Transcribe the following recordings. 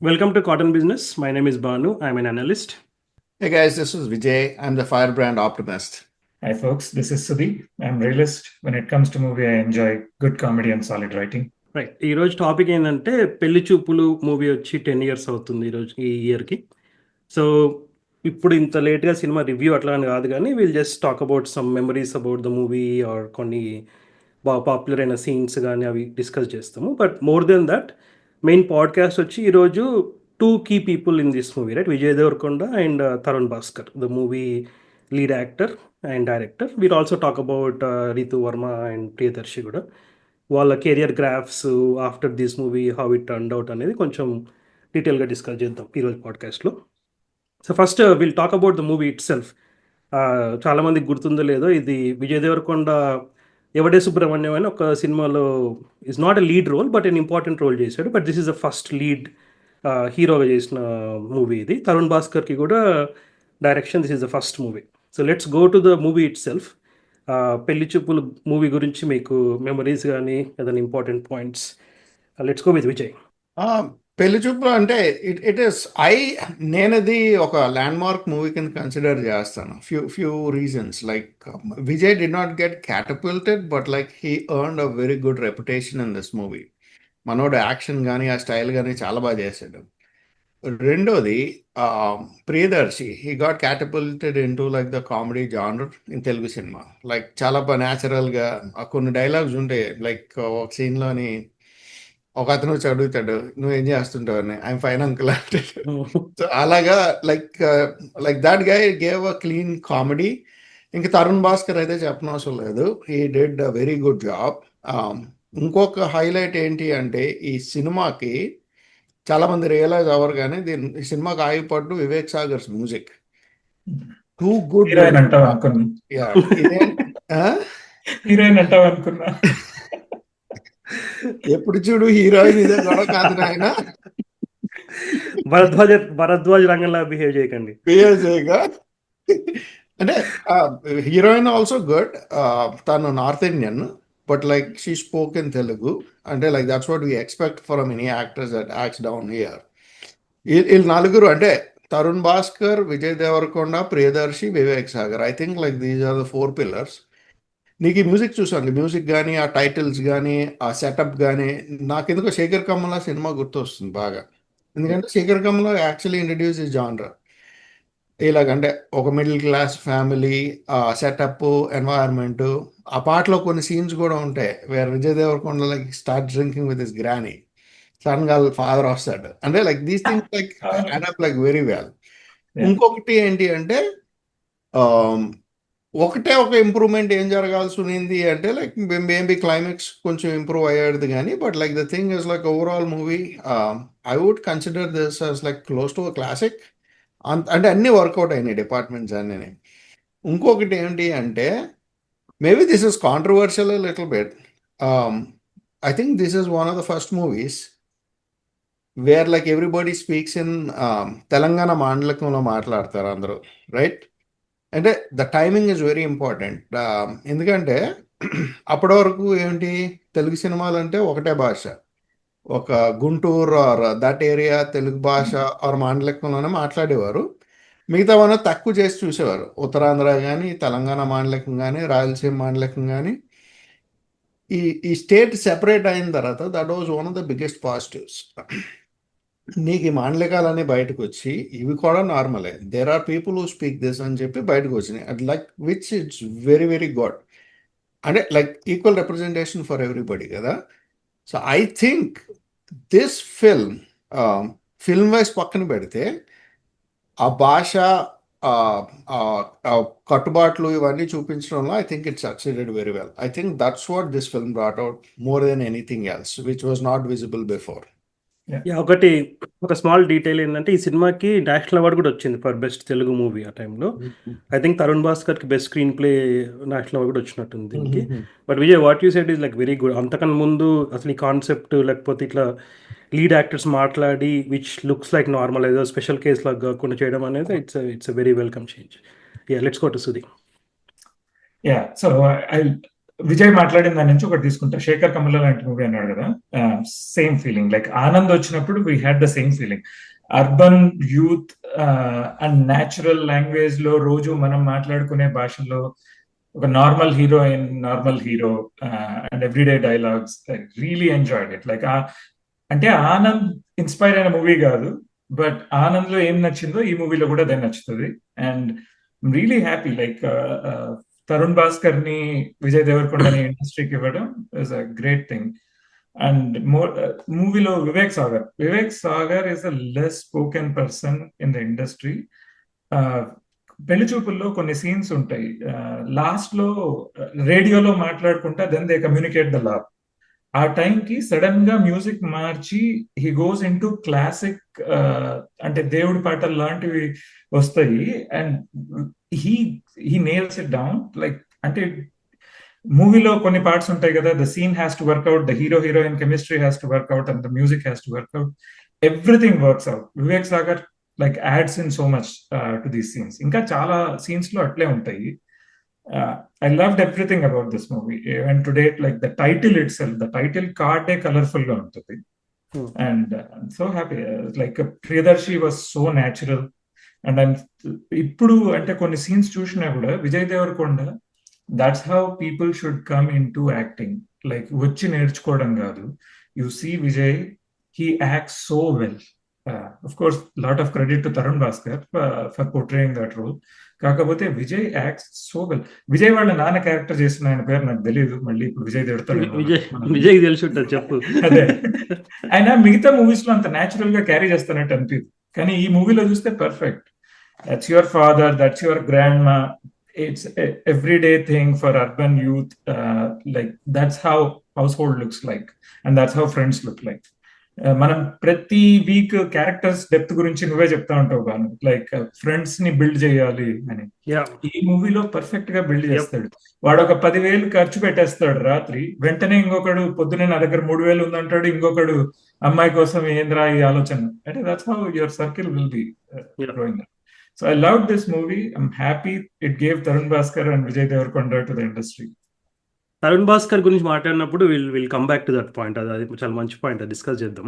Welcome to Cotton Business. My name is Banu. I'm an analyst. Hey guys, this is Vijay. I'm the firebrand optimist. Hi folks, this is Sudhi. I'm realist. When it comes to movie, I enjoy good comedy and solid writing. Right ఈరోజు topic ఏంటంటే పెళ్లి Choopulu movie వచ్చి 10 years అవుతుంది ఈరోజు ఈ ఇయర్కి. So ఇప్పుడు ఇంత లేట్గా సినిమా రివ్యూ అట్లా అని కాదు, కానీ will just talk about some memories about the movie or కొన్ని బాగా పాపులర్ అయిన సీన్స్ కానీ అవి డిస్కస్ చేస్తాము. But more than that main podcast వచ్చి ఈరోజు two key people in this movie, right? Vijay Devarakonda and Tarun Bhaskar, the movie lead actor and director. We'll also talk about Ritu Varma and Priyadarshi కూడా. వాళ్ళ career graphs after this movie how it turned out అనేది కొంచెం డీటెయిల్గా discuss చేద్దాం ఈరోజు పాడ్కాస్ట్లో. So first will talk about the movie itself. చాలామందికి గుర్తుందో లేదో, ఇది విజయ్ దేవరకొండ ఎవడే సుబ్రహ్మణ్యం అని ఒక సినిమాలో is not a lead role but an important role చేశాడు. But this is the first lead హీరోగా చేసిన మూవీ ఇది. తరుణ్ భాస్కర్కి కూడా direction, this is the first movie. So let's go to the movie itself. Pelli Choopulu movie గురించి మీకు memories కానీ ఏదైనా important points? Let's go with Vijay. Pelli Choopulu అంటే ఇట్ ఇస్ నేనది ఒక ల్యాండ్ మార్క్ మూవీ కింద కన్సిడర్ చేస్తాను. Few reasons. Like Vijay did not get catapulted, but like he earned a very good reputation in this movie. మనోడు యాక్షన్ కానీ ఆ స్టైల్ కానీ చాలా బాగా చేశాడు. రెండోది Priyadarshi, he got catapulted in to like the comedy genre in Telugu సినిమా. లైక్ చాలా బాగా న్యాచురల్గా కొన్ని డైలాగ్స్ ఉంటాయి. లైక్ ఒక సీన్లోని ఒక అతను వచ్చి అడుగుతాడు, నువ్వేం చేస్తుంటావు అని, ఐఎమ్ ఫైన్ అంకుల్ అంటే. సో అలాగా like that guy gave a clean comedy. ఇంకా తరుణ్ భాస్కర్ అయితే చెప్పనవసరం లేదు, he did a very good job. ఇంకొక హైలైట్ ఏంటి అంటే ఈ సినిమాకి చాలా మంది రియలైజ్ అవ్వరు, కానీ ఈ సినిమాకి ఆగిపడ్డు Vivek Sagar's music. Too good. Heroine అంటావు అనుకున్నా. హీరోయిన్ అంటావు అనుకున్నా. ఎప్పుడు చూడు హీరోయిన్ ఇదే గొడవ కాదు నాయన. భరద్వాజ్ రంగంలా బిహేవ్ చేయకండి. అంటే హీరోయిన్ ఆల్సో గుడ్. తను north Indian, but like she spoke in Telugu. అంటే like that's what we expect for many actors that acts down here. వీళ్ళు నలుగురు అంటే Tarun Bhaskar, Vijay Devarakonda, Priyadarshi, Vivek Sagar. I think like these are the 4 pillars. నీకు ఈ మ్యూజిక్ చూసాను, మ్యూజిక్ కానీ ఆ టైటిల్స్ కానీ ఆ సెటప్ కానీ నాకెందుకో శేఖర్ కమల సినిమా గుర్తొస్తుంది బాగా. ఎందుకంటే శేఖర్ కమల యాక్చువల్లీ ఇంట్రడ్యూస్ ఈ జానర్. ఇలాగంటే ఒక middle class family, setup, environment. ఆ పాటలో కొన్ని సీన్స్ కూడా ఉంటాయి where Vijay Devarakonda like start drinking with his granny. Sudden గా ఫాదర్ వస్తాడు. అంటే like these things like add up like very well. ఇంకొకటి ఏంటి అంటే ఒకటే ఒక ఇంప్రూవ్మెంట్ ఏం జరగాల్సి ఉంది అంటే లైక్ మేబీ క్లైమాక్స్ కొంచెం ఇంప్రూవ్ అయ్యేది కానీ, but like the thing is like overall movie I would consider this as like close to classic. అంటే అన్ని వర్కౌట్ అయినాయి డిపార్ట్మెంట్స్ అన్నీ. ఇంకొకటి ఏంటి అంటే maybe this is controversial little bit. I think this is one of the first movies where like everybody speaks in Telangana మాండలికంలో మాట్లాడతారు అందరూ, రైట్? అంటే the timing is very important. ఎందుకంటే అప్పటి వరకు ఏంటి, తెలుగు సినిమాలు అంటే ఒకటే భాష, ఒక Guntur or that area Telugu భాష ఆర్ మాండలికంలోనే మాట్లాడేవారు. మిగతా వన తక్కువ చేసి చూసేవారు. ఉత్తరాంధ్ర కానీ, తెలంగాణ మాండలికం కానీ, రాయలసీమ మాండలికం కానీ. ఈ స్టేట్ సెపరేట్ అయిన తర్వాత that was one of the biggest positives. నీకు ఈ మాండలికాలన్నీ బయటకు వచ్చి ఇవి కూడా నార్మలే, there are people who speak this అని చెప్పి బయటకు వచ్చినాయి. At like which it's very very good. అంటే like equal representation for everybody కదా. So I think this film wise పక్కన పెడితే ఆ భాష కట్టుబాట్లు ఇవన్నీ చూపించడంలో I think it succeeded very well. I think that's what this film brought out more than anything else which was not visible before. ఒకటి ఒక స్మాల్ డీటెయిల్ ఏంటంటే ఈ సినిమాకి నేషనల్ అవార్డు కూడా వచ్చింది ఫర్ బెస్ట్ తెలుగు మూవీ ఆ టైంలో. ఐ థింక్ తరుణ్ భాస్కర్కి best screen play national award కూడా వచ్చినట్టుంది దీనికి. But Vijay, what you said is like very good. అంతకన్నా ముందు అసలు ఈ కాన్సెప్ట్ లేకపోతే ఇట్లా లీడ్ యాక్టర్స్ మాట్లాడి విచ్ లుక్స్ లైక్ నార్మల్ ఏదో స్పెషల్ కేస్ లాగా కాకుండా చేయడం అనేది it's very welcome change. Let's go to Sudhi. So Vijay మాట్లాడిన దాని నుంచి ఒకటి తీసుకుంటా. శేఖర్ కమల లాంటి మూవీ అన్నాడు కదా, సేమ్ ఫీలింగ్. లైక్ ఆనంద్ వచ్చినప్పుడు we had the same feeling. Urban youth and natural language లో రోజు మనం మాట్లాడుకునే భాషలో ఒక normal heroine, normal hero and everyday dialogues, really enjoyed it. Like అంటే ఆనంద్ ఇన్స్పైర్ అయిన మూవీ కాదు, బట్ ఆనంద్ లో ఏం నచ్చిందో ఈ మూవీలో కూడా అదే నచ్చుతుంది. And really happy. Like Tarun Bhaskar ని విజయ్ దేవరకొండని ఇండస్ట్రీకి ఇవ్వడం is a great thing. And మూవీలో Vivek Sagar is a less spoken person in the industry. పెళ్లి చూపుల్లో కొన్ని సీన్స్ ఉంటాయి, లాస్ట్ లో రేడియోలో మాట్లాడుకుంటా then they communicate the love. ఆ టైంకి సడన్ గా మ్యూజిక్ మార్చి he goes in to classic, అంటే దేవుడి పాటలు లాంటివి వస్తాయి. And he he nails it down. Like అంటే మూవీలో కొన్ని పార్ట్స్ ఉంటాయి కదా, the scene has to work out, the hero heroine chemistry has to work out and the music has to work out. Everything works out. Vivek Sagar like ads in so much to these scenes. ఇంకా చాలా scenes లో అట్లే ఉంటాయి. I loved everything about this movie. And to date, like the title itself, the title card colorful ga untadi. And I'm so happy. Like Priyadarshi was so natural. And I'm ఇప్పుడు అంటే కొన్ని scenes చూసినా కూడా Vijay Devarakonda, that's how people should come into acting. Like వచ్చి నేర్చుకోవడం కాదు. You see Vijay, he acts so well. Of course, lot of credit to Tarun Bhaskar for portraying that role. కాకపోతే Vijay acts so well. Vijay వాళ్ళ నాన్న character చేసిన ఆయన పేరు నాకు తెలియదు, మళ్ళీ ఇప్పుడు విజయ్ తిడతాడు. విజయ్ తెలిసి ఉంటుంది, చెప్పు. అదే, ఆయన మిగతా మూవీస్ లో అంత న్యాచురల్ గా క్యారీ చేస్తానట్టు అనిపించదు, కానీ ఈ మూవీలో చూస్తే perfect. That's your father, that's your grand మా. It's a everyday thing for urban youth. Like that's how household looks like, and that's how friends look like. మనం ప్రతి వీక్ క్యారెక్టర్స్ డెప్త్ గురించి నువ్వే చెప్తా ఉంటావు బాను, లైక్ ఫ్రెండ్స్ ని build చేయాలి అని. ఈ మూవీలో పర్ఫెక్ట్ గా బిల్డ్ చేస్తాడు. వాడు ఒక 10,000 ఖర్చు పెట్టేస్తాడు రాత్రి, వెంటనే ఇంకొకడు పొద్దునే నా దగ్గర 3,000 ఉందంటాడు, ఇంకొకడు అమ్మాయి కోసం ఏంద్రా ఈ ఆలోచన. అంటే that's how your circle will be growing. So I loved this movie. I'm happy it gave Tarun Bhaskar and Vijay Devarkonda to the industry. Tarun Bhaskar గురించి మాట్లాడినప్పుడు will come back to that point. అది చాలా మంచి పాయింట్, అది discuss చేద్దాం.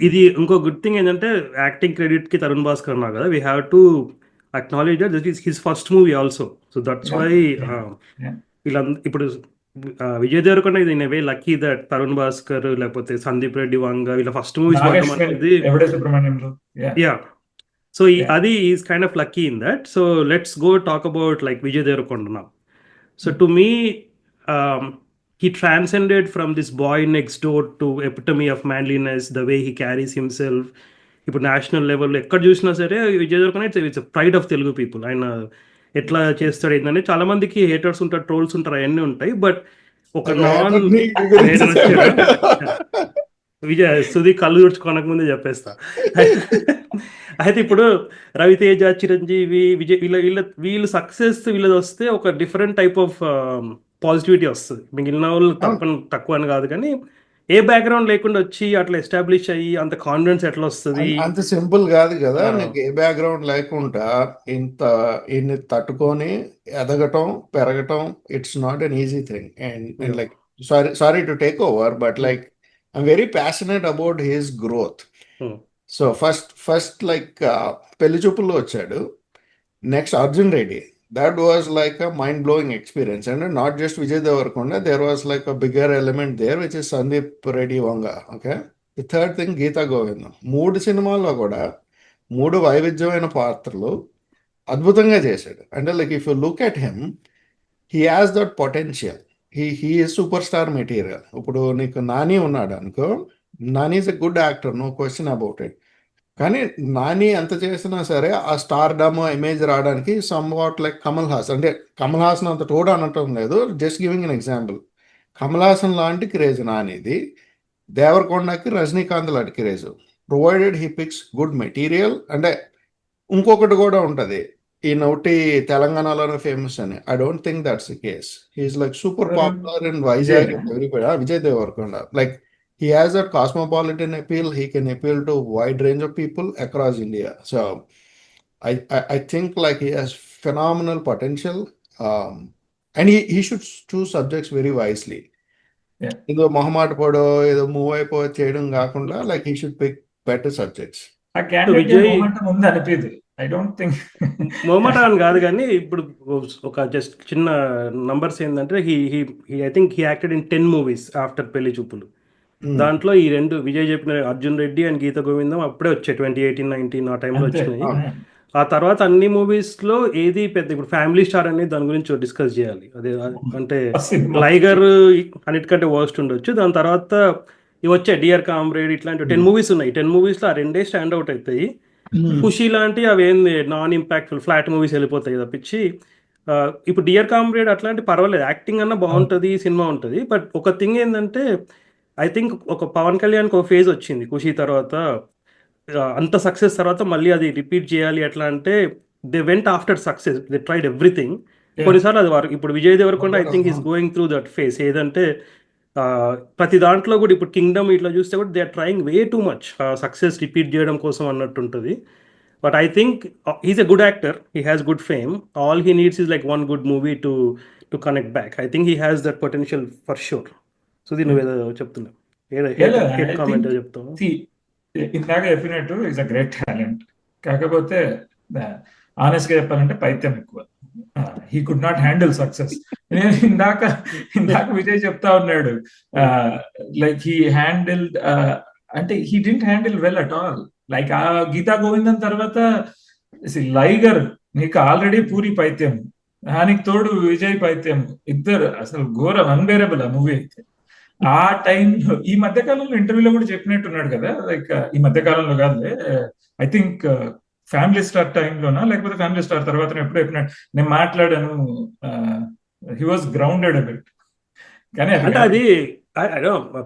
ఇది ఇంకో good thing ఏంటంటే యాక్టింగ్ క్రెడిట్ కి తరుణ్ భాస్కర్ ఉన్నారు కదా, we have to acknowledge that this is his first movie also. So that's why వీళ్ళందరూ ఇప్పుడు విజయ్ దేవరకొండ ఇది in way lucky that Tarun Bhaskar లేకపోతే సందీప్ రెడ్డి వంగ వీళ్ళ ఫస్ట్ మూవీస్ యా. సో అది is kind of lucky in that. So let's go talk about like Vijay Devarakonda now. So to me he transcended from this boy next door to epitome of manliness, the way he carries himself. ఇప్పుడు national లెవెల్లో ఎక్కడ చూసినా సరే Vijay Devarakonda it's pride of Telugu people. ఆయన ఎట్లా చేస్తాడు ఏంటంటే చాలా మందికి హేటర్స్ ఉంటారు, ట్రోల్స్ ఉంటారు, అవన్నీ ఉంటాయి. బట్ ఒక నాన్ విజయ్ సుధీ కళ్ళు తుడుచుకోనక ముందే చెప్పేస్తా. అయితే ఇప్పుడు రవితేజ, చిరంజీవి, విజయ్ వీళ్ళు సక్సెస్ వీళ్ళది వస్తే ఒక డిఫరెంట్ టైప్ ఆఫ్ పాజిటివిటీ వస్తుంది. మిగిలిన వాళ్ళు తక్కువ అని కాదు, కానీ ఏ బ్యాక్గ్రౌండ్ లేకుండా వచ్చి అట్లా ఎస్టాబ్లిష్ అయ్యి అంత కాన్ఫిడెన్స్ ఎట్లా వస్తుంది? అంత సింపుల్ కాదు కదా. నీకు ఏ బ్యాక్గ్రౌండ్ లేకుండా ఇన్ని తట్టుకొని ఎదగటం, పెరగటం, it's not an easy thing. And like sorry to take over, but like I'm very passionate about his growth. So first like పెళ్లి చూపుల్లో వచ్చాడు, next Arjun Reddy. That was like a mind-blowing experience. And not just Vijay Devarkonda, there was like a bigger element there, which is Sandeep Reddy Vanga. Okay. The third thing, Geeta Govindam. 3 సినిమాల్లో కూడా 3 వైవిధ్యమైన పాత్రలు అద్భుతంగా చేశాడు. అంటే like if you look at him, he has that potential. He is super star material. ఇప్పుడు నీకు నాని ఉన్నాడు అనుకో, Nani is a good actor, no question about it. కానీ నాని ఎంత చేసినా సరే ఆ స్టార్ డమ్ ఇమేజ్ రావడానికి somewhat like Kamal Haasan. అంటే కమల్ హాసన్ అంత తోడు అనటం లేదు, just giving an example. Kamal Haasan లాంటి క్రేజ్ నానిది, దేవరకొండకి రజనీకాంత్ లాంటి craze. Provided he pics good material. అంటే ఇంకొకటి కూడా ఉంటుంది, ఈ నౌటి తెలంగాణలోనే ఫేమస్ అని. I don't think that's the case. He's like super popular in Vizag. Vijay Devarakonda, like he has a cosmopolitan appeal. He can appeal to a wide range of people across India. So I think like he has phenomenal potential. And he should choose subjects very wisely. Yeah. ఏదో మొహమాట పడో ఏదో move అయిపో చేయడం కాకుండా like he should pick better subjects. ఆ candidate Vijay moment ఉంది అనిపించదు. I don't think మొహమాట అని కాదు కానీ ఇప్పుడు ఒక జస్ట్ చిన్న నంబర్స్ ఏంటంటే I think he acted in 10 movies after పెళ్లి చూపులు. దాంట్లో ఈ రెండు విజయ్ చెప్పిన అర్జున్ రెడ్డి అండ్ గీత గోవిందం అప్పుడే వచ్చాయి 2018-19 ఆ టైంలో అంతే. వచ్చినాయి. అవును. ఆ తర్వాత అన్ని మూవీస్లో ఏది పెద్ద ఇప్పుడు ఫ్యామిలీ స్టార్ అనేది దాని గురించి డిస్కస్ చేయాలి. అదే అంటే ఆ సినిమా లైగర్ అన్నిటికంటే వర్స్ట్ ఉండొచ్చు. దాని తర్వాత ఇవి వచ్చాయి డియర్ కామ్రేడ్ ఇట్లాంటి 10 మూవీస్ ఉన్నాయి. 10 మూవీస్లో ఆ రెండే స్టాండ్ అవుట్ అవుతాయి. ఖుషి లాంటి అవి ఏంది నాన్ ఇంపాక్ట్ఫుల్ ఫ్లాట్ మూవీస్ వెళ్ళిపోతాయి తప్పించి ఇప్పుడు డియర్ కామ్రేడ్ అట్లాంటి పర్వాలేదు, యాక్టింగ్ అన్న బాగుంటుంది, సినిమా ఉంటుంది. బట్ ఒక థింగ్ ఏంటంటే ఐ థింక్ ఒక పవన్ కళ్యాణ్కి ఒక ఫేజ్ వచ్చింది ఖుషి తర్వాత, అంత సక్సెస్ తర్వాత మళ్ళీ అది రిపీట్ చేయాలి ఎట్లా అంటే they went after success, they tried everything. కొన్నిసార్లు అది ఇప్పుడు Vijay Devarakonda I think is going through that phase. ఏదంటే ప్రతి దాంట్లో కూడా ఇప్పుడు కింగ్డమ్ ఇట్లా చూస్తే కూడా they are trying way too much success repeat చేయడం కోసం అన్నట్టు ఉంటుంది. But I think he's a good actor, he has good fame, all he needs is like one good movie to connect back. I think he has that potential for sure. Sudhi నువ్వేదో చెప్తున్నావు, hate comment చెప్తావు. ఇందాక చెప్పినట్టు is a great talent. కాకపోతే honest గా చెప్పాలంటే పైత్యం ఎక్కువ. He could not handle success. నేను ఇందాక విజయ్ చెప్తా ఉన్నాడు లైక్ హీ హ్యాండిల్ అంటే he didn't handle well at all. Like ఆ గీతా గోవిందం తర్వాత లైగర్ నీకు ఆల్రెడీ పూరి పైత్యం, దానికి తోడు విజయ్ పైత్యం, ఇద్దరు అసలు ఘోరం అన్బేరబుల్ ఆ మూవీ అయితే. ఆ టైంలో ఈ మధ్య కాలంలో ఇంటర్వ్యూలో కూడా చెప్పినట్టున్నాడు కదా, లైక్ ఈ మధ్య కాలంలో కాదు, ఐ థింక్ ఫ్యామిలీ స్టార్ టైంలోనా లేకపోతే ఫ్యామిలీ స్టార్ తర్వాత ఎప్పుడు చెప్పినాడు, నేను మాట్లాడాను, హీ వాజ్ గ్రౌండెడ్ అబిట్. కానీ అంటే అది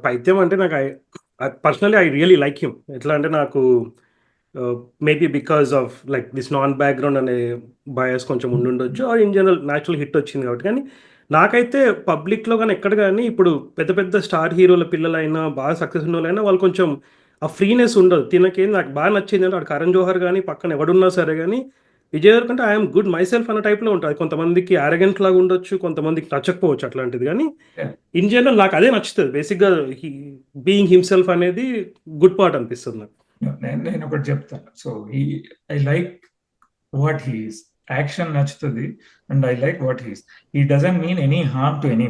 పైత్యం అంటే నాకు personally I really like him. ఎట్లా అంటే నాకు maybe because of like this non background అనే బయాస్ కొంచెం ఉండుండొచ్చు, or in general natural hit వచ్చింది కాబట్టి. కానీ నాకైతే పబ్లిక్లో కానీ ఎక్కడ కానీ ఇప్పుడు పెద్ద పెద్ద స్టార్ హీరోల పిల్లలైనా బాగా సక్సెస్ ఉన్న వాళ్ళైనా వాళ్ళు కొంచెం ఆ ఫ్రీనెస్ ఉండదు. తినకేంది నాకు బాగా నచ్చింది అంటే వాడు కరణ్ జోహర్ కానీ పక్కన ఎవడున్నా సరే కానీ Vijay Devarakonda I'm good myself అన్న టైప్లో ఉంటుంది. కొంతమందికి అరగెంట్ లాగా ఉండొచ్చు, కొంతమందికి నచ్చకపోవచ్చు అట్లాంటిది. కానీ ఇన్ జనరల్ నాకు అదే నచ్చుతుంది. బేసిక్గా బీయింగ్ హిమ్సెల్ఫ్ అనేది గుడ్ పార్ట్ అనిపిస్తుంది నాకు. నేను ఒకటి చెప్తాను. So I like what he's, action నచ్చుతుంది, and I like what he's. He doesn't mean any harm to any,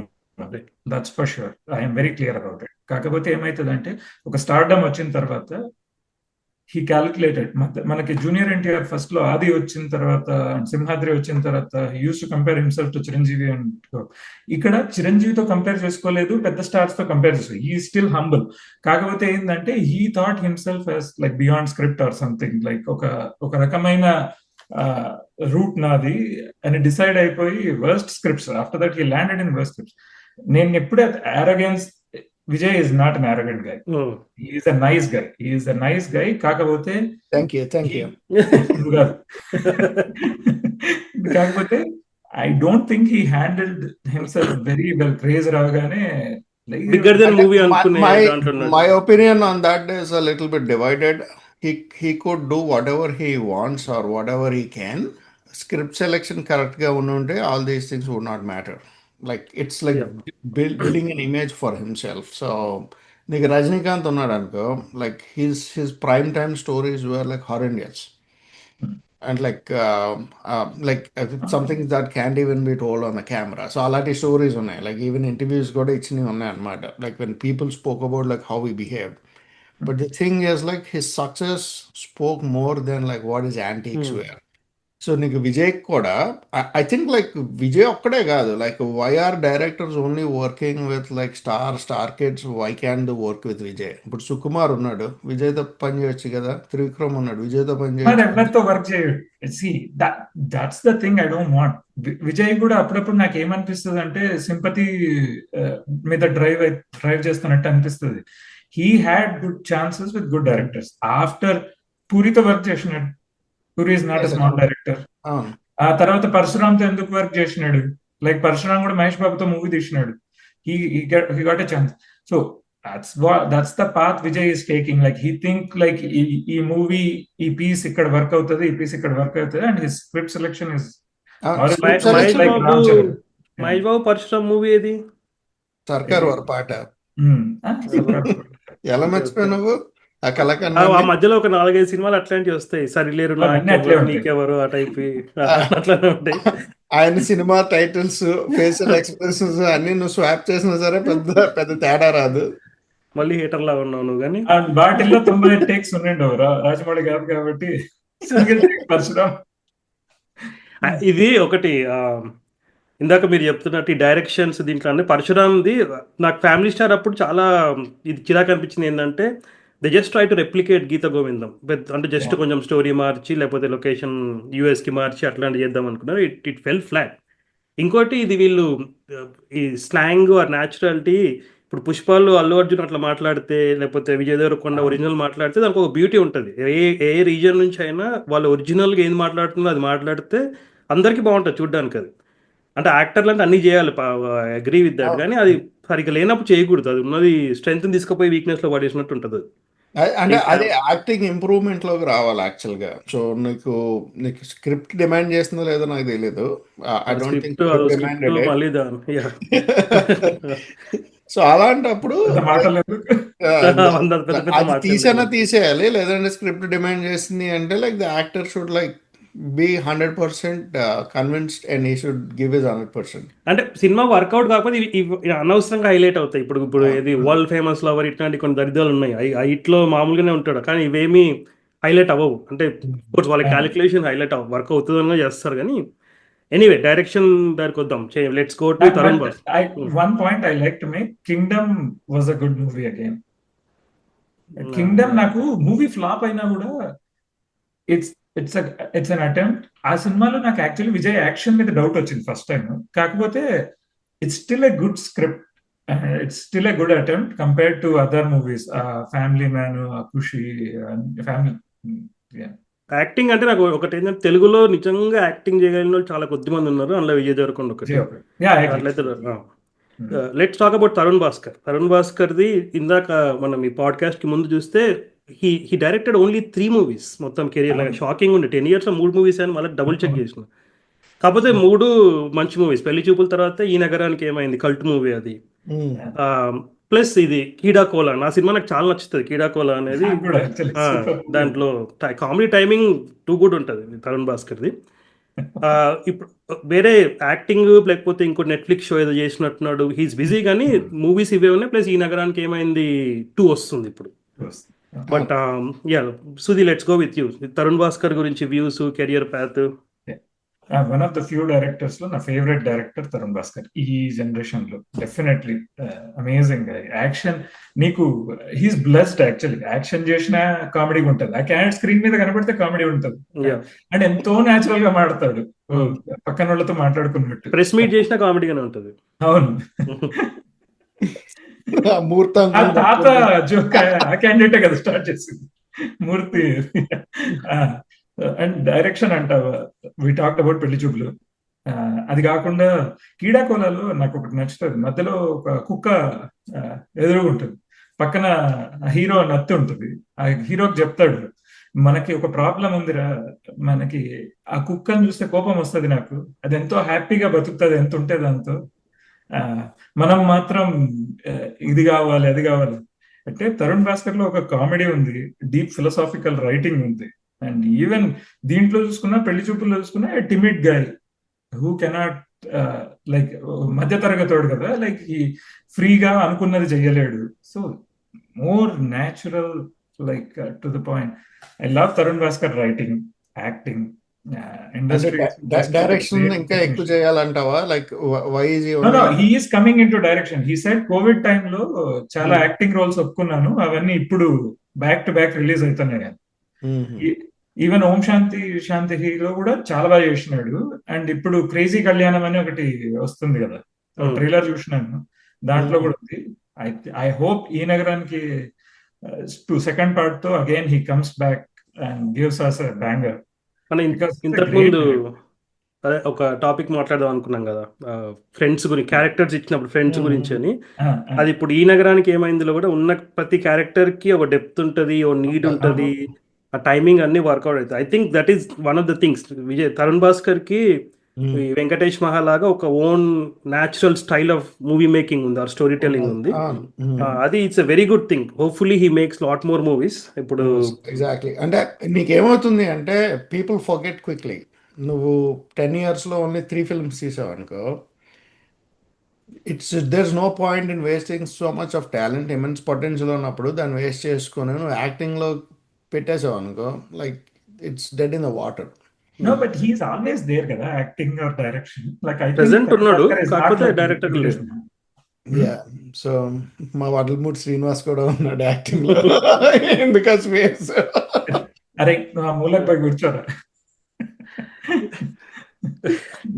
that's for sure. I'm very clear about it. కాకపోతే ఏమవుతుందంటే ఒక స్టార్డమ్ వచ్చిన తర్వాత హీ క్యాలిక్యులేటెడ్. మనకి జూనియర్ ఎన్టీఆర్ ఫస్ట్ లో ఆది వచ్చిన తర్వాత, సింహాద్రి వచ్చిన తర్వాత use to compare himself to Chiranjeevi and ఇక్కడ చిరంజీవితో కంపేర్ చేసుకోలేదు, పెద్ద స్టార్స్ తో కంపేర్ చేసుకోలేదు. He still humble. కాకపోతే ఏంటంటే he thought himself as like beyond script or something, like ఒక రకమైన రూట్ నాది అని డిసైడ్ అయిపోయి worst scripts. After that he landed in worst scripts. నేను ఎప్పుడే arrogance, Vijay is not an arrogant guy, he is a nice guy, he is a nice guy. కాకపోతే thank you కాకపోతే I don't think he handled himself very well. Craze రాగానే bigger than movie అనుకునే my opinion on that is a little bit divided. He could do whatever he wants or whatever he can. Script selection correct ga ununte all these things would not matter. Like it's like building an image for himself. So like Rajinikanth unnadu anko, like his prime time stories were like horrendous. And like something that can't even be told on the camera. So alati stories unnai, like even interviews kuda ichini unnai anamata, like when people spoke about like how he behaved. But the thing is like his success spoke more than like what his antics were. So నీకు విజయ్ కూడా I think like Vijay ఒక్కడే కాదు, like why are directors only working with like star kids, why can do work with Vijay? ఇప్పుడు సుకుమార్ ఉన్నాడు, విజయ్తో పని చేయొచ్చు కదా. త్రివిక్రమ్ ఉన్నాడు, విజయ్తో పని చేయొచ్చు. ఎవరితో వర్క్ చేయడు. That's the thing I don't want. Vijay కూడా అప్పుడప్పుడు నాకు ఏమనిపిస్తుంది అంటే సింపతి మీద డ్రైవ్ చేస్తున్నట్టు అనిపిస్తుంది. He had good chances with good directors. After పూరితో వర్క్ చేసినాడు. Puri is not a small director. ఆ తర్వాత పరశురామ్తో ఎందుకు వర్క్ చేసినాడు? లైక్ పరశురామ్ కూడా మహేష్ బాబుతో మూవీ తీసినాడు. He got a chance. So that's the path Vijay is taking. Like he think like ఈ మూవీ, ఈ పీస్ ఇక్కడ వర్క్ అవుతుంది, ఈ పీస్ ఇక్కడ వర్క్ అవుతుంది, and his script selection is Mahesh Babu Parasuram movie ఏది? సర్కార్ వారి పాట సర్కార్ ఎలా ఓకే, మర్చిపోయావు ఓకే. నువ్వు ఆ ఆ కళకన్నాన్ని? మధ్యలో ఒక 4, 5 సినిమాలు అట్లాంటివి వస్తాయి. సరిలేరు అవన్నీ అట్లే నాకెవరు ఉంటాయి. నీకెవరు ఆ టైప్ ఆ, అట్లానే ఉంటాయి. ఆయన సినిమా టైటిల్స్, ఫేషియల్ ఎక్స్ప్రెషన్స్ అన్ని నువ్వు స్వాప్ చేసినా సరే పెద్ద పెద్ద తేడా రాదు. మళ్ళీ హీటర్ లా ఉన్నావు నువ్వు కానీ. అండ్ వాటిల్లో 95 టేక్స్ ఉండిండవు రాజమౌళి గారు కాబట్టి సింగిల్ టేక్ పరశురామ్. ఇది ఒకటి ఇందాక మీరు చెప్తున్నట్టు ఈ డైరెక్షన్స్ దీంట్లో అంటే పరశురామ్ది నాకు ఫ్యామిలీ స్టార్ అప్పుడు చాలా ఇది చిరాకు అనిపించింది. ఏంటంటే they just try to replicate Geetha Govindam అంటే జస్ట్ కొంచెం స్టోరీ మార్చి లేకపోతే లొకేషన్ యూఎస్కి మార్చి అట్లాంటివి చేద్దాం అనుకున్నారు. It fell flat. ఇంకోటి ఇది వీళ్ళు ఈ స్లాంగ్ ఆర్ న్యాచురాలిటీ ఇప్పుడు పుష్పాలు అల్లు అర్జున్ అట్లా మాట్లాడితే లేకపోతే విజయ్ దేవరకొండ ఒరిజినల్ మాట్లాడితే దానికి ఒక బ్యూటీ ఉంటుంది. ఏ రీజన్ నుంచి అయినా వాళ్ళు ఒరిజినల్గా ఏది మాట్లాడుతుందో అది మాట్లాడితే అందరికీ బాగుంటుంది చూడడానికి. అది అంటే యాక్టర్లు అంటే అన్నీ చేయాలి, అగ్రీ విత్ దట్, కానీ అది సరిగ్గా లేనప్పుడు చేయకూడదు. అది ఉన్నది స్ట్రెంగ్త్ తీసుకుపోయి వీక్నెస్లో పడేసినట్టు ఉంటుంది. అంటే అది యాక్టింగ్ ఇంప్రూవ్మెంట్ లోకి రావాలి యాక్చువల్ గా. సో నీకు స్క్రిప్ట్ డిమాండ్ చేస్తుందో లేదో నాకు తెలియదు. I don't think script demanded. మళ్ళీ సో అలాంటప్పుడు పెద్ద మాటలు ఎందుకు? పెద్ద పెద్ద అది మాటలు తీసేనా ఎందుకు? తీసేయాలి, లేదంటే స్క్రిప్ట్ డిమాండ్ చేస్తుంది అంటే like the actor should like be 100% convinced and he should give his 100%. అంటే సినిమా వర్కౌట్ కాకపోతే ఇవి అనవసరంగా హైలైట్ అవుతాయి. ఇప్పుడు ఇది వరల్డ్ ఫేమస్ లవర్ ఇట్లాంటి కొన్ని దరిద్రాలు ఉన్నాయి. ఇట్లో మామూలుగానే ఉంటాడు కానీ ఇవేమీ హైలైట్ అవ్వవు. అంటే కోర్స్ వాళ్ళ క్యాలిక్యులేషన్ హైలైట్ వర్క్ అవుతుందనే చేస్తారు కానీ. ఎనీవే డైరెక్షన్ దగ్గరికి వద్దాం. Let's go to Tarun boss. One point I like to make, Kingdom was a good movie again. Kingdom నాకు మూవీ ఫ్లాప్ అయినా కూడా ఇట్స్ అన్ అటెంప్ట్. ఆ సినిమాలో నాకు యాక్చువల్లీ విజయ్ యాక్షన్ మీద డౌట్ వచ్చింది ఫస్ట్ టైం. కాకపోతే it's still a good script, it's still a good attempt compared to other movies, family man, Kushi, family. Acting అంటే నాకు ఒకటి ఏంటంటే తెలుగులో నిజంగా యాక్టింగ్ చేయగలిగిన వాళ్ళు చాలా కొద్ది మంది ఉన్నారు. అందులో విజయ్ దేవరకొండ ఒకటి. అట్లయితే let's talk about Tarun Bhaskar. Tarun భాస్కర్ది ఇందాక మనం ఈ పాడ్కాస్ట్ కి ముందు చూస్తే హీ డైరెక్టెడ్ ఓన్లీ 3 మూవీస్ మొత్తం కెరియర్. లాగా షాకింగ్ ఉండే 10 years 3 మూవీస్ అని మళ్ళీ డబుల్ చెక్ చేసిన. కాకపోతే 3 మంచి మూవీస్. పెళ్లి చూపుల తర్వాత ఈ నగరానికి ఏమైంది కల్ట్ మూవీ అది. ప్లస్ ఇది కీడాకోలా, నా సినిమా నాకు చాలా నచ్చుతుంది. కీడాకోలా అనేది దాంట్లో కామెడీ టైమింగ్ టూ గుడ్ ఉంటుంది తరుణ్ భాస్కర్ది. ఇప్పుడు వేరే యాక్టింగ్ లేకపోతే ఇంకో నెట్ఫ్లిక్స్ షో ఏదో చేసినట్టున్నాడు. హీస్ బిజీ కానీ మూవీస్ ఇవే ఉన్నాయి. ప్లస్ ఈ నగరానికి ఏమైంది 2 వస్తుంది ఇప్పుడు. But Sudhi, let's go with you. Tarun Bhaskar గురించి views, career path. One of the few directors లో నా ఫేవరెట్ డైరెక్టర్ తరుణ్ భాస్కర్ ఈ జనరేషన్ లో. Definitely amazing action. నీకు హీస్ బ్లెస్డ్ యాక్చువల్లీ. యాక్షన్ చేసిన కామెడీ ఉంటుంది, ఆ క్యారెక్టర్ స్క్రీన్ మీద కనబడితే కామెడీ ఉంటుంది. అండ్ ఎంతో న్యాచురల్ గా మాడతాడు, పక్కన వాళ్ళతో మాట్లాడుకున్నట్టు. ప్రెస్ మీట్ చేసిన కామెడీగానే ఉంటుంది. అవును. తాత జోక్ ఆ క్యాండిడేటే కదా స్టార్ట్ చేసింది, మూర్తి. అండ్ డైరెక్షన్ అంటావా, వి టాక్ అబౌట్ పెళ్లి చూపులు. అది కాకుండా కీడాకోలాలో నాకు ఒకటి నచ్చుతుంది. మధ్యలో ఒక కుక్క ఎదురుగుంటుంది, పక్కన హీరో నత్తి ఉంటుంది. ఆ హీరోకి చెప్తాడు, మనకి ఒక ప్రాబ్లం ఉందిరా, మనకి ఆ కుక్కను చూస్తే కోపం వస్తుంది నాకు, అది ఎంతో హ్యాపీగా బతుకుతుంది ఎంత ఉంటే దాంతో, మనం మాత్రం ఇది కావాలి అది కావాలి. అంటే తరుణ్ భాస్కర్ లో ఒక కామెడీ ఉంది, డీప్ ఫిలాసాఫికల్ రైటింగ్ ఉంది. అండ్ ఈవెన్ దీంట్లో చూసుకున్నా, పెళ్లి చూపుల్లో చూసుకున్నా, timid guy who cannot like మధ్య తరగతోడు కదా, లైక్ ఈ ఫ్రీగా అనుకున్నది చెయ్యలేడు. So more natural, like to the point. I love Tarun Bhaskar writing, acting, direction ఇంకా ఎక్కువ చేయాలంటావా? Like why is he is coming in to direction. He said COVID టైంలో చాలా యాక్టింగ్ రోల్స్ ఒప్పుకున్నాను, అవన్నీ ఇప్పుడు బ్యాక్ టు బ్యాక్ రిలీజ్ అవుతున్నాయి. ఈవెన్ ఓం శాంతి హీలో కూడా చాలా బాగా చేసినాడు. అండ్ ఇప్పుడు క్రేజీ కళ్యాణం అని ఒకటి వస్తుంది కదా, ట్రైలర్ చూసినాను, దాంట్లో కూడా ఉంది. ఐ హోప్ ఈ నగరానికి సెకండ్ పార్ట్ తో again he comes back and gives us a banger. ఇంతకుముందు అదే ఒక టాపిక్ మాట్లాడదాం అనుకున్నాం కదా, ఫ్రెండ్స్ గురించి, క్యారెక్టర్స్ ఇచ్చినప్పుడు ఫ్రెండ్స్ గురించి అని. అది ఇప్పుడు ఈ నగరానికి ఏమైందిలో కూడా ఉన్న ప్రతి క్యారెక్టర్ కి ఒక డెప్త్ ఉంటుంది, ఓ నీడ్ ఉంటుంది, ఆ టైమింగ్ అన్ని వర్కౌట్ అవుతాయి. I think that is one of the things. Tarun Bhaskar కి ఈ వెంకటేష్ మహాలాగా ఒక own natural style of movie making ఉంది, ఆర్ స్టోరీ టెల్లింగ్ ఉంది. అది it's a very good thing. Hopefully he makes lot more movies. ఇప్పుడు ఎగ్జాక్ట్లీ. అంటే నీకేమవుతుంది అంటే పీపుల్ ఫర్గెట్ క్విక్లీ. నువ్వు 10 yearsలో ఓన్లీ 3 films తీసావు అనుకో, there's no point in wasting so much of talent, immense potential ఉన్నప్పుడు దాన్ని వేస్ట్ చేసుకొని నువ్వు యాక్టింగ్లో పెట్టేసావు అనుకో, like it's dead in the water. No, but he's always there కదా, acting or direction. Like I think Present ఉన్నాడు, Kari Shankar is not కాకపోతే like director Venkatesh లేడు. Maha. యా, సో మా వడ్లమూడి శ్రీనివాస్ కూడా ఉన్నాడు యాక్టింగ్లో. ఎందుకంటే స్పేస్. అరే నువ్వు ఆ మూలకు పోయి కూర్చోరా.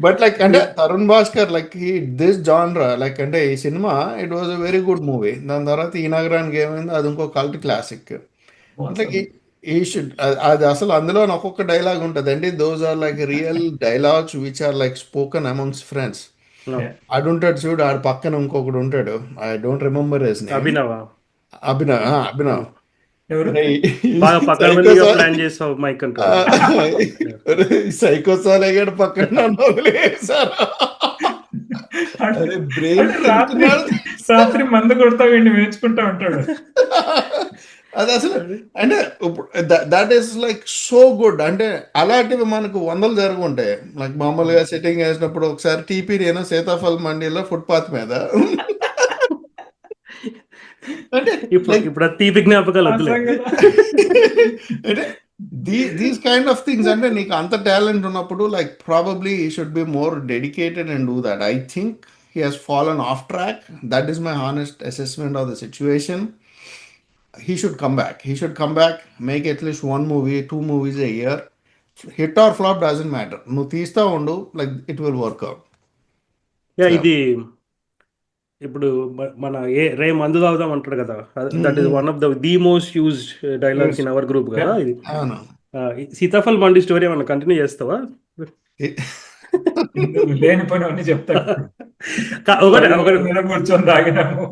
బట్ లైక్ అంటే Tarun Bhaskar like this genre, like అంటే ఈ cinema it was a very good movie. దాని తర్వాత ఈ నగరానికి ఏమైంది, అది ఇంకో కల్ట్ క్లాసిక్. అంటే ఈ షుడ్, అది అసలు అందులో ఒక్కొక్క డైలాగ్ ఉంటుంది అండి. Those are like real dialogues which are like spoken amongst friends. ఆడు ఉంటాడు చూడు, ఆడు పక్కన ఇంకొకడు ఉంటాడు, I don't remember his name. Abhinav. ఎవరు? బాగా పక్కన ప్లాన్ చేసావు మైక్ అంటూ. సైకో సాలేగాడు పక్కన నన్ను వదిలేశారు. అరే బ్రెయిన్ రాత్రి మందు కొడతా వీడిని వేయించుకుంటా ఉంటాడు. అది అసలు అంటే that is like so good. అంటే అలాంటివి మనకు వందలు జరుగుంటాయి. లైక్ మామూలుగా సెట్టింగ్ వేసినప్పుడు ఒకసారి టీపీ నేను సీతాఫల్ మండీలో ఫుట్పాత్ మీద అంటే ఇప్పుడు తీపి జ్ఞాపకాలు వద్దులే. అంటే దీస్ కైండ్ ఆఫ్ థింగ్స్, అంటే నీకు అంత టాలెంట్ ఉన్నప్పుడు లైక్ ప్రాబబ్లీ ఈ should be more dedicated and do that. I think he has fallen of track. That is my honest assessment of the situation. He should come back. He should come back, make at least 1 movie, 2 movies a year. Hit or flop doesn't matter. నువ్వు తీస్తా ఉండు, like it will work out. ఇది ఇప్పుడు మన రే మందు తాగుదాం అంటాడు కదా, that is one of the most used dialogues in our group కదా ఇది. సీతాఫల్ మండి స్టోరీ ఏమన్నా కంటిన్యూ చేస్తావా? లేని పని అన్ని చెప్తాడు. ఒకటి మీద కూర్చొని తాగినాము.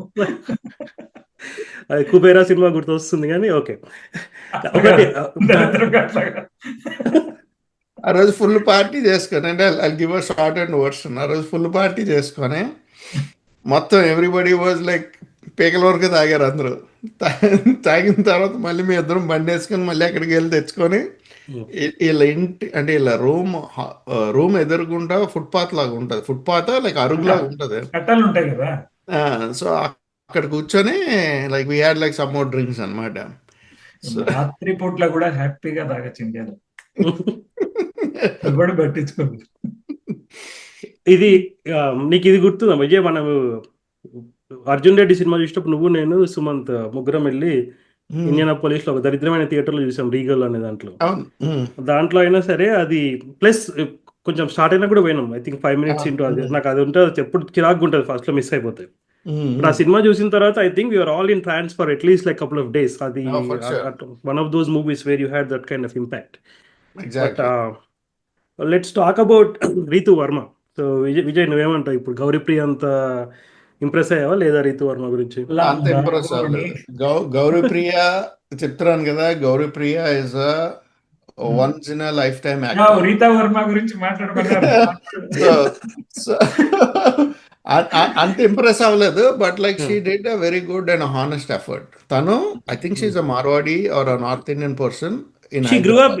అది కుబేరా సినిమా గుర్తొస్తుంది కానీ ఓకే. ఒకటి ఆ రోజు ఫుల్ పార్టీ చేసుకొని, అంటే I give a short end version. ఆ రోజు ఫుల్ పార్టీ చేసుకొని మొత్తం ఎవ్రీబడి వాజ్ లైక్ పీకల వరకు తాగారు అందరూ. తాగిన తర్వాత మళ్ళీ మీ ఇద్దరం బండి వేసుకొని మళ్ళీ అక్కడికి వెళ్ళి తెచ్చుకొని వీళ్ళ ఇంటి అంటే వీళ్ళ రూమ్ ఎదురుకుంటా ఫుట్పాత్ లాగా ఉంటుంది. ఫుట్పాత్ లైక్ అరుగులాగా ఉంటుంది, కట్టాలు ఉంటాయి కదా. సో అక్కడ కూర్చొని like we had like some more drinks అన్నమాట. రాత్రి పూట్ల కూడా హ్యాపీగా తాగొచ్చు ఇండియాలో. కూడా పట్టించుకోండి. ఇది నీకు ఇది గుర్తుందా విజయ్, మనము అర్జున్ రెడ్డి సినిమా చూసినప్పుడు నువ్వు నేను సుమంత్ ముగ్గురం వెళ్ళి ఇండియానాపోలిస్ లో ఒక దరిద్రమైన థియేటర్లో చూసాం, రీగల్ అనే దాంట్లో అయినా సరే అది ప్లస్ కొంచెం స్టార్ట్ అయినా కూడా పోయినాం. ఐ థింక్ 5 minutes ఇంటూ అది నాకు అది ఉంటుంది ఎప్పుడు చిరాకు ఉంటుంది ఫస్ట్ లో మిస్ అయిపోతాయి. ఇప్పుడు ఆ సినిమా చూసిన తర్వాత I think you're all in trance for at least like couple of days. అది one of those movies where you had that kind of impact. But let's talk about Ritu Varma. So Vijay నువ్వేమంటావు, ఇప్పుడు గౌరీప్రియ అంత ఇంప్రెస్ అయ్యావా లేదా రీతు వర్మ గురించి? అంత ఇంప్రెస్ అవ్వలేదు. గౌరీప్రియ చెప్తున్నాను కదా, Gouripriya is once in a lifetime actor. Rita Varma గురించి మాట్లాడుకున్నారు. అంత ఇంప్రెస్ అవ్వలేదు, but like she did a very good and honest effort. తను I think she is a Marwadi or a north Indian person.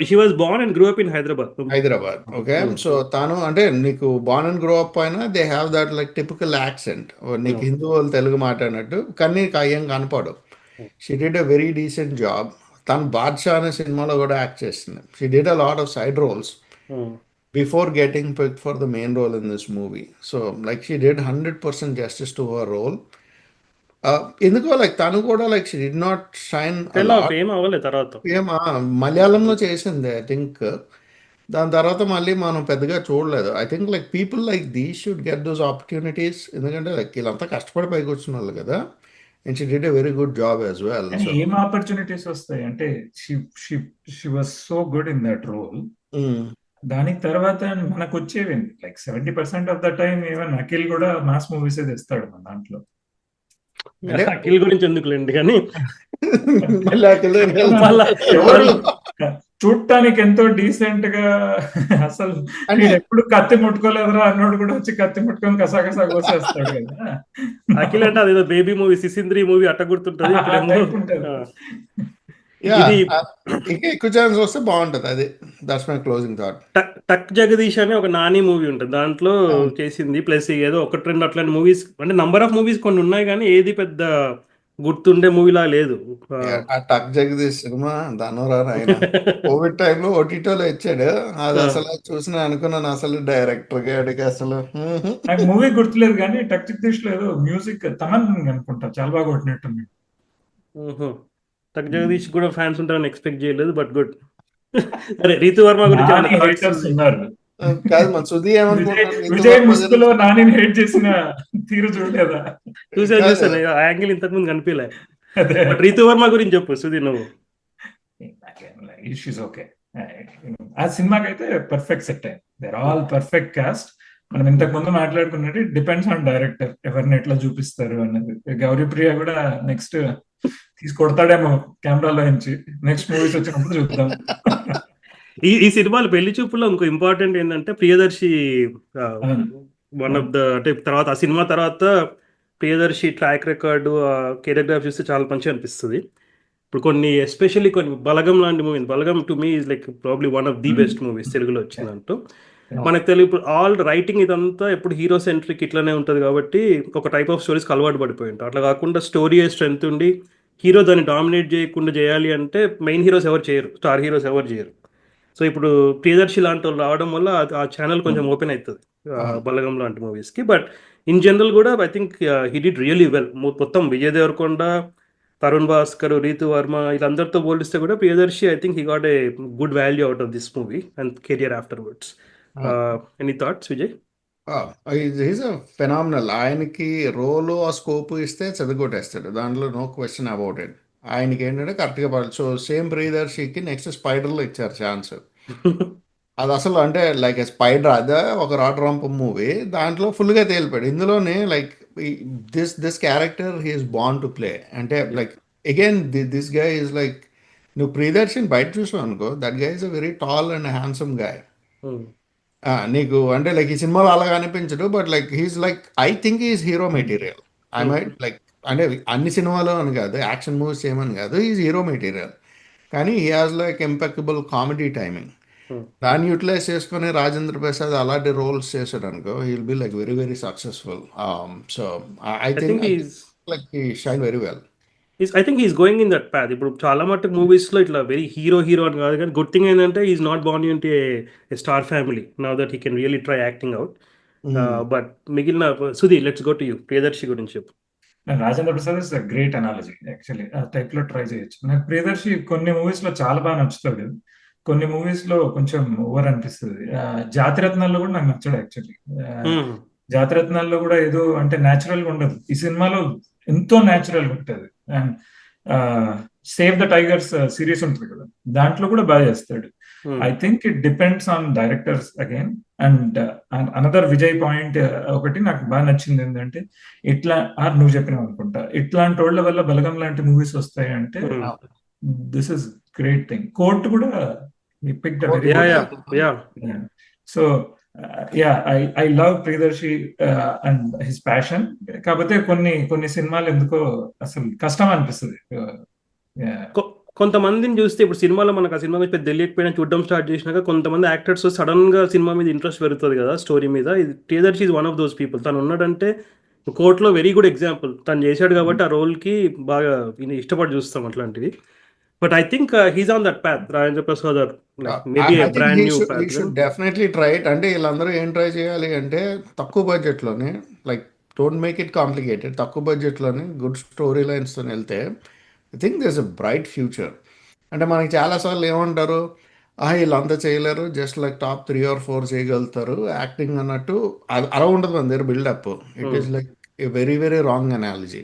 She was born and grew up in Hyderabad. Okay, so తాను అంటే నీకు born and grow up అయినా they have that like typical accent. నీకు హిందూ వాళ్ళు తెలుగు మాట్లాడినట్టు, కానీ నీకు అయ్యేం కనపడు. She did a very decent job. తను బాద్షా అనే సినిమాలో కూడా యాక్ట్ చేస్తుంది. She did a lot of side roles before getting picked for the main role in this movie. So like she did 100% justice to her role. ఎందుకో like తను కూడా like she did not shine. మలయాళంలో చేసింది I think. దాని తర్వాత మళ్ళీ మనం పెద్దగా చూడలేదు. I think like people like these should get those opportunities. ఎందుకంటే లైక్ వీళ్ళంతా కష్టపడి పైకి వచ్చిన వాళ్ళు కదా. And she did a very good job as well. ఏం ఆపర్చునిటీస్ వస్తాయి అంటే she was so good in that role. దానికి తర్వాత మనకు వచ్చేవి like 70% of the time even Akhil కూడా మాస్ మూవీస్ తెస్తాడు మన దాంట్లో. అఖిల్ గురించి ఎందుకులేండి కానీ చూడటానికి ఎంతో డీసెంట్ గా అసలు అంటే వీడు ఎప్పుడు కత్తి ముట్టుకోలేదురా అన్నోడు కూడా వచ్చి కత్తి ముట్టుకొని కసాకసా కోసేస్తాడు కదా. అఖిల్ అంటే అదేదో బేబీ మూవీ సిసింద్రి మూవీ అట్ట గుర్తుంటది. ఆ ఇప్పుడేమో టైప్ ఉంటది. యా ఇది ఇంకా ఎక్కువ ఛాన్స్ వస్తే బాగుంటది. అది దట్స్ మై క్లోజింగ్ థాట్. టక్ జగదీష్ అని ఒక నాని మూవీ ఉంటుంది, దాంట్లో అవును. చేసింది. ప్లస్ ఏదో ఒకటి రెండు అట్లాంటి మూవీస్, అంటే నంబర్ ఆఫ్ మూవీస్ కొన్ని ఉన్నాయి కానీ ఏది పెద్ద గుర్తుండే మూవీలా లేదు. ఆ టక్ జగదీష్ సినిమా ధనురా ఆయన కోవిడ్ టైంలో ఓటీటీలో ఇచ్చాడు. అది ఆ. అసలు చూసిన అనుకున్నాను అసలు డైరెక్టర్ గాడికి అసలు నాకు మూవీ గుర్తులేదు కానీ టక్ జగదీష్ లో ఏదో మ్యూజిక్ తమన్ అనుకుంటా చాలా బాగా కొట్టినట్టుంది. టక్ జగదీష్ కూడా ఫ్యాన్స్ ఉంటారని ఎక్స్పెక్ట్ చేయలేదు, బట్ గుడ్. అరే రీతు వర్మ గురించి నాని ఏమైనా haters thoughts? ఉన్నారు. కాదు మన సుధీ విజయ్ ఏమనుకుంటున్నాను రీతు విజయ్ వర్మ ముసుగులో గురించి. నానిని హేట్ చేసిన తీరు చూడలేదా? చూసాను కాదు చూసాను, ఆ యాంగిల్ ఇంతకుముందు కనిపించలే. అదే బట్ రీతు వర్మ గురించి చెప్పు సుధీర్ నువ్వు. Issues okay. ఆ సినిమాకి అయితే పర్ఫెక్ట్ సెట్ అయింది. They're all perfect cast. మనం ఇంతకు ముందు మాట్లాడుకున్నట్టు డిపెండ్స్ ఆన్ డైరెక్టర్ ఎవరిని ఎట్లా చూపిస్తారు అన్నది. గౌరీప్రియ కూడా నెక్స్ట్ తీసి కొడతాడేమో కెమెరాలో నుంచి. నెక్స్ట్ మూవీస్ వచ్చినప్పుడు చూద్దాం. ఈ సినిమాలు పెళ్లి చూపులో ఇంకో ఇంపార్టెంట్ ఏంటంటే ప్రియదర్శి అవును. వన్ ఆఫ్ ద, అంటే తర్వాత ఆ సినిమా తర్వాత ప్రియదర్శి ట్రాక్ రికార్డు, కెరియోగ్రాఫ్ చూస్తే చాలా మంచిగా అనిపిస్తుంది. ఇప్పుడు కొన్ని ఎస్పెషల్లీ కొన్ని బలగం లాంటి movie, Balagam to me is like probably one of the best movies తెలుగులో వచ్చిందంటూ. మనకు తెలుగు ఇప్పుడు ఆల్ రైటింగ్ ఇదంతా ఎప్పుడు హీరో సెంట్రిక్ ఇట్లానే ఉంటుంది కాబట్టి ఒక టైప్ ఆఫ్ స్టోరీస్కి అలవాటు పడిపోయి ఉంటాం. అట్లా కాకుండా స్టోరీ స్ట్రెంత్ ఉండి హీరో దాన్ని డామినేట్ చేయకుండా చేయాలి అంటే మెయిన్ హీరోస్ ఎవరు చేయరు, స్టార్ హీరోస్ ఎవరు చేయరు. సో ఇప్పుడు ప్రియదర్శి లాంటి వాళ్ళు రావడం వల్ల ఆ ఛానల్ కొంచెం ఓపెన్ అవుతుంది బలగం లాంటి మూవీస్కి. బట్ ఇన్ జనరల్ కూడా I think he did really well. మొత్తం విజయ్ దేవరకొండ, తరుణ్ భాస్కర్, రీతు వర్మ వీళ్ళందరితో పోలిస్తే కూడా Priyadarshi I think he got a good value out of this movie and career afterwards. Any thoughts Vijay? Is phenomenal. ఆయనకి రోలు ఆ స్కోప్ ఇస్తే చదువుకొట్టేస్తాడు, దాంట్లో నో క్వశ్చన్ అబౌట్ ఇట్. ఆయనకి ఏంటంటే కరెక్ట్గా పడాలి. సో సేమ్ ప్రియదర్శికి నెక్స్ట్ స్పైడర్లో ఇచ్చారు ఛాన్స్. అది అసలు అంటే లైక్ స్పైడర్ అదే ఒక రాటరాంప మూవీ, దాంట్లో ఫుల్గా తేలిపాడు. ఇందులోనే like this character he's born to play. అంటే like again this guy is like నువ్వు ప్రియదర్శిని బయట చూసావు అనుకో, that guy is a very tall and handsome guy. నీకు అంటే లైక్ ఈ సినిమాలో అలాగా అనిపించడు, but like he's like I think is hero material. I might like అంటే అన్ని సినిమాలో అని కాదు, యాక్షన్ మూవీస్ ఏమని కాదు, ఈజ్ హీరో మెటీరియల్. కానీ he has like impeccable comedy timing. దాన్ని యూటిలైజ్ చేసుకుని రాజేంద్ర ప్రసాద్ అలాంటి రోల్స్ చేశాడు అనుకో, he will be like very very successful. So I think like he shine very well. I think is going in that path. ఇప్పుడు చాలా మటుకు మూవీస్లో ఇట్లా వెరీ హీరో అని కాదు, కానీ గుడ్ థింగ్ ఏంటంటే is not born in to a star family now that he can really try acting out. But మిగిలిన Sudhi, let's go to you. Priyadarshi గురించి చెప్పు. Rajendra Prasad is great analogy actually. ఆ టైప్ లో ట్రై చేయొచ్చు. నాకు ప్రియదర్శి కొన్ని మూవీస్ లో చాలా బాగా నచ్చుతాడు, కొన్ని మూవీస్ లో కొంచెం ఓవర్ అనిపిస్తుంది. జాతిరత్నాల్లో కూడా నాకు నచ్చాడు యాక్చువల్లీ. జాతిరత్నాల్లో కూడా ఏదో అంటే న్యాచురల్ గా ఉండదు, ఈ సినిమాలో ఎంతో న్యాచురల్ గా ఉంటుంది. And save the tigers series ఉంటుంది కదా, దాంట్లో కూడా బాగా చేస్తాడు. I think it depends on directors again. And another Vijay point ఒకటి నాకు బాగా నచ్చింది ఏంటంటే, ఇట్లా నువ్వు చెప్పినావు అనుకుంటా, ఇట్లాంటి వాళ్ళ వల్ల బలగం లాంటి మూవీస్ వస్తాయి అంటే this is great thing. Court కూడా picked very good. So I love Priyadarshi and his passion. కాకపోతే కొన్ని సినిమాలు ఎందుకో అసలు కష్టం అనిపిస్తుంది. కొంతమందిని చూస్తే ఇప్పుడు సినిమాలో మనకు ఆ సినిమా మీద పెద్ద తెలియకపోయినా చూడడం స్టార్ట్ చేసినాక కొంతమంది యాక్టర్స్ సడన్ గా సినిమా మీద ఇంట్రెస్ట్ పెరుగుతుంది కదా, స్టోరీ మీద. ఇది Priyadarshi is one of those people. తను ఉన్నాడంటే కోర్టులో వెరీ గుడ్ ఎగ్జాంపుల్. తను చేశాడు కాబట్టి ఆ రోల్కి బాగా ఇష్టపడి చూస్తాం అట్లాంటివి. But I think he's on that path, Rajendra Prasad or maybe A brand new path. Should definitely try it. అంటే వీళ్ళందరూ ఏం ట్రై చేయాలి అంటే తక్కువ బడ్జెట్లోనే, like don't make it complicated, తక్కువ బడ్జెట్లోనే గుడ్ స్టోరీ లైన్స్తో వెళ్తే I think this a bright future. అంటే మనకి చాలాసార్లు ఏమంటారు, వీళ్ళంతా చేయలేరు, జస్ట్ లైక్ టాప్ 3 or 4 చేయగలుగుతారు యాక్టింగ్ అన్నట్టు. అలా ఉండదు మన దగ్గర buildup. It is like a very very wrong analogy.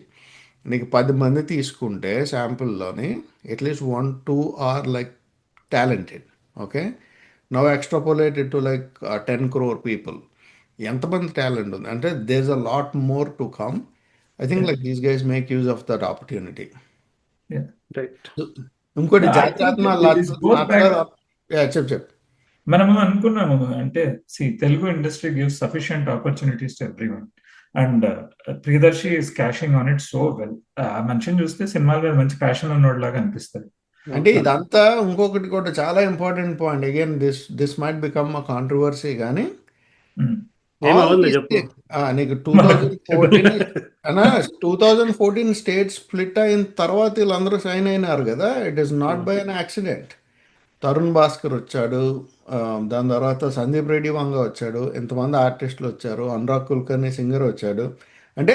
నీకు 10 మంది తీసుకుంటే శాంపుల్లోని at least 1-2 are like talented. Okay, now extrapolate it to like 10 crore people. ఎంతమంది టాలెంట్ ఉంది అంటే there is a lot more to come. I think like these guys make use of that opportunity. ఇంకోటి I think జాత్యాత్మ it goes back. చెప్పు. మనము అనుకున్నాము అంటే Telugu industry gives sufficient opportunities to everyone and Priyadarshi is cashing on it so well. ఆ మనిషిని చూస్తే సినిమాల మీద మంచి ప్యాషన్ ఉన్నోడిలాగా అనిపిస్తుంది. అంటే ఇదంతా ఇంకొకటి కూడా చాలా important point. Again this might become a controversy, కానీ ఏమవుతుంది చెప్పు. నీకు 2014 స్టేట్ స్ప్లిట్ అయిన తర్వాత వీళ్ళందరూ సైన్ అయినారు కదా. It is not by an accident. Tarun Bhaskar వచ్చాడు, దాని తర్వాత సందీప్ రెడ్డి వంగ వచ్చాడు, ఇంతమంది ఆర్టిస్టులు వచ్చారు, అనురాగ్ కుల్కర్ని సింగర్ వచ్చాడు. అంటే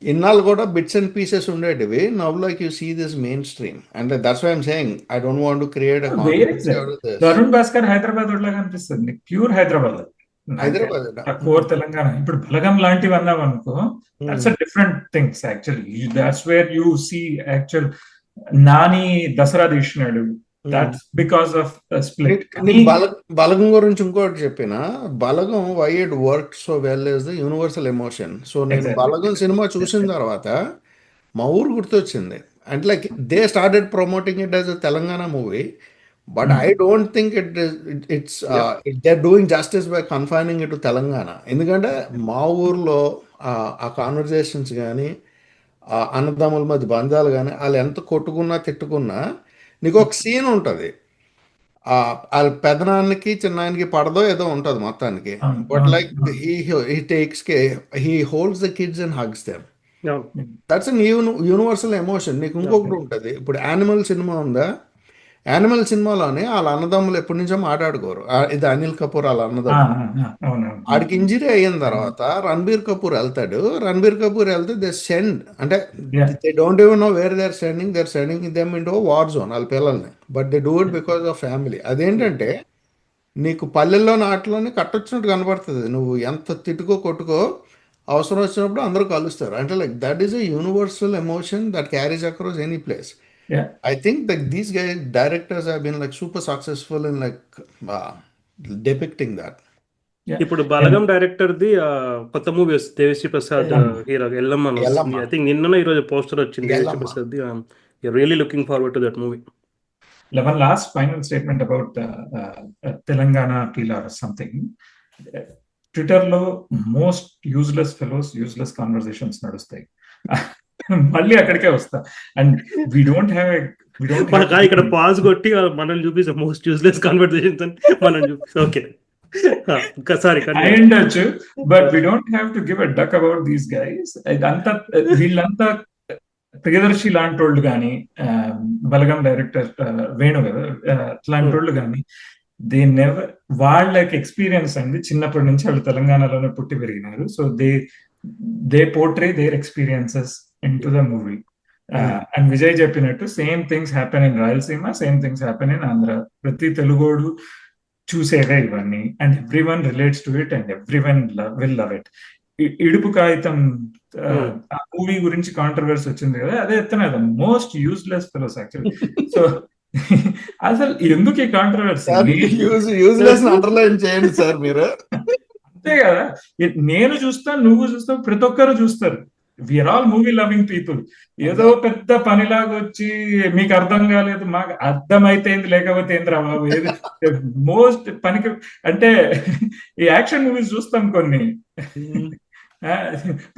ఇన్నాళ్ళు కూడా బిట్స్ అండ్ పీసెస్ ఉండేటివి. Now like you see this mainstream, అంటే that's why I'm saying I don't want to create Tarun Bhaskar Hyderabad లాగా అనిపిస్తుంది, ప్యూర్ హైదరాబాద్. కోర్ తెలంగాణ. ఇప్పుడు బలగం లాంటివి అన్నాం అనుకో, that's a different things actually. That's where you see actual. Nani Dasara తీసినాడు, that's because of split. Balagam గురించి ఇంకోటి చెప్పిన, Balagam why it work so well is the universal emotion. So నేను బలగం సినిమా చూసిన తర్వాత మా ఊరు గుర్తొచ్చింది. And like they started promoting it as a Telangana movie, but I don't think they're doing justice by confining it to Telangana. ఎందుకంటే మా ఊర్లో ఆ కాన్వర్జేషన్స్ కానీ, అన్నదమ్ముల మధ్య బంధాలు కానీ, వాళ్ళు ఎంత కొట్టుకున్నా తిట్టుకున్నా నీకు ఒక సీన్ ఉంటుంది. వాళ్ళ పెదనాన్నకి చిన్నాయనకి పడదో ఏదో ఉంటుంది మొత్తానికి, but like he holds the kids and hugs them. That's an universal emotion. నీకు ఇంకొకటి ఉంటుంది. ఇప్పుడు యానిమల్ సినిమా ఉందా, యానిమల్ సినిమాలోనే వాళ్ళ అన్నదమ్ములు ఎప్పటి నుంచో మాట్లాడుకోరు. ఇది అనిల్ కపూర్ వాళ్ళ అన్నదమ్ములు. ఆడికి ఇంజరీ అయిన తర్వాత రణబీర్ కపూర్ వెళ్తాడు. రణబీర్ కపూర్ వెళ్తే దే సెండ్, అంటే they don't even know where they are sending them into war zone వాళ్ళ పిల్లల్ని, but they do it because of family. అదేంటంటే నీకు పల్లెల్లో నాటిలోనే కట్టొచ్చినట్టు కనబడుతుంది. నువ్వు ఎంత తిట్టుకో కొట్టుకో, అవసరం వచ్చినప్పుడు అందరూ కలుస్తారు. అంటే like that is a universal emotion that carries across any place. I think that these directors have been like super successful in like depicting that. ఇప్పుడు బలగం డైరెక్టర్ ది కొత్త మూవీ వస్తుంది, దేవిశ్రీ ప్రసాద్ హీరో, ఎల్లమ్మ అని వస్తుంది. ఐ థింక్ నిన్న ఈరోజు poster వచ్చింది Devi Sri Prasad the. Really looking forward to that movie. One last final statement about Telangana Pillar or something. Twitter lo most useless fellows, useless conversations నడుస్తాయి. మళ్ళీ అక్కడికే వస్తా. అండ్ వి డోంట్ హ్యావ్ ఇక్కడ పాజ్ కొట్టి మనల్ని చూపిస్తే మోస్ట్ యూస్లెస్ కన్వర్సేషన్స్ అని మనం చూపిస్తాం. ఓకే సారీ అయ్యుండొచ్చు, but we don't have to give a duck about these guys. ఇదంతా వీళ్ళంతా ప్రియదర్శి లాంటి వాళ్ళు కానీ, బలగం డైరెక్టర్ వేణు కదా అట్లాంటి వాళ్ళు కానీ, దే నెవర్, వాళ్ళకి ఎక్స్పీరియన్స్ అండి. చిన్నప్పటి నుంచి వాళ్ళు తెలంగాణలోనే పుట్టి పెరిగినారు. So they portray their experiences into the movie. And Vijay చెప్పినట్టు same things happen in Rayalaseema, same things happen in Andhra. ప్రతి తెలుగోడు చూసేవే ఇవన్నీ, and everyone relates to it and everyone will love it. ఇడుపు కాగితం ఆ మూవీ గురించి కాంట్రవర్సీ వచ్చింది కదా, అదే ఎత్తనే most useless fellows actually. So అసలు ఎందుకు ఈ కాంట్రవర్సీ? అండర్లైన్ చేయండి సార్ మీరు. అంతే కదా, నేను చూస్తాను, నువ్వు చూస్తావు, ప్రతి ఒక్కరు చూస్తారు. We are all movie loving people. ఏదో పెద్ద పనిలాగా వచ్చి మీకు అర్థం కాలేదు, మాకు అర్థమైతే ఏంది, లేకపోతే ఏంద్రా బాబు, ఏది మోస్ట్ పనికి. అంటే ఈ యాక్షన్ మూవీస్ చూస్తాం కొన్ని,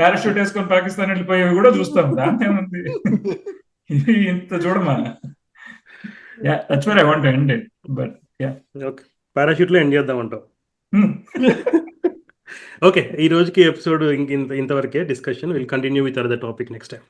పారాషూట్ వేసుకొని పాకిస్తాన్ వెళ్ళిపోయేవి కూడా చూస్తాం. దాంట్లో ఏముంది, ఇంత చూడమా. That's where I want to end it. But parachute లో ఎండ్ చేద్దామంటావు. ఓకే, ఈ రోజుకి ఎపిసోడ్ ఇంతవరకే discussion. Will continue with other topic next time.